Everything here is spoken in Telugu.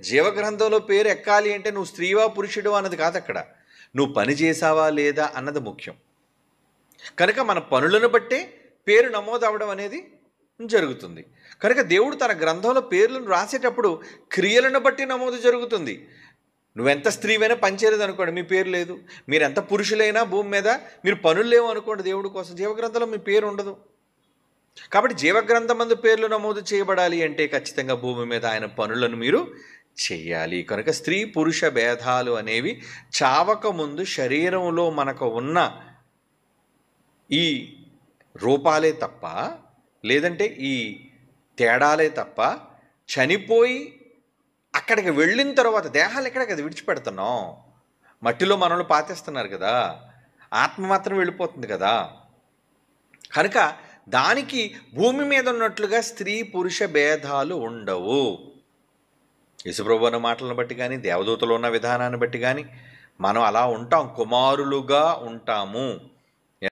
జీవగ్రంథంలో పేరు ఎక్కాలి అంటే నువ్వు స్త్రీవా పురుషుడు అన్నది కాదు, అక్కడ నువ్వు పని చేసావా లేదా అన్నది ముఖ్యం. కనుక మన పనులను బట్టే పేరు నమోదు అవ్వడం అనేది జరుగుతుంది. కనుక దేవుడు తన గ్రంథంలో పేర్లను రాసేటప్పుడు క్రియలను బట్టి నమోదు జరుగుతుంది. నువ్వెంత స్త్రీవైనా పనిచేయలేదు అనుకోండి, మీ పేరు లేదు. మీరు ఎంత పురుషులైనా భూమి మీద మీరు పనులు లేవు అనుకోండి, దేవుడి కోసం జీవగ్రంథంలో మీ పేరు ఉండదు. కాబట్టి జీవగ్రంథమందు పేర్లు నమోదు చేయబడాలి అంటే ఖచ్చితంగా భూమి మీద ఆయన పనులను మీరు చెయ్యాలి. కనుక స్త్రీ పురుష భేదాలు అనేవి చావక ముందు శరీరంలో మనకు ఉన్న ఈ రూపాలే తప్ప, లేదంటే ఈ తేడాలే తప్ప, చనిపోయి అక్కడికి వెళ్ళిన తర్వాత దేహాలు ఎక్కడ కదా విడిచిపెడుతున్నాం, మట్టిలో మనల్ని పాతేస్తున్నారు కదా, ఆత్మ మాత్రం వెళ్ళిపోతుంది కదా. కనుక దానికి భూమి మీద ఉన్నట్లుగా స్త్రీ పురుష భేదాలు ఉండవు. యేసుప్రభు అన్న మాటలను బట్టి కానీ, దేవదూతలు ఉన్న విధానాన్ని బట్టి కానీ మనం అలా ఉంటాం, కుమారులుగా ఉంటాము.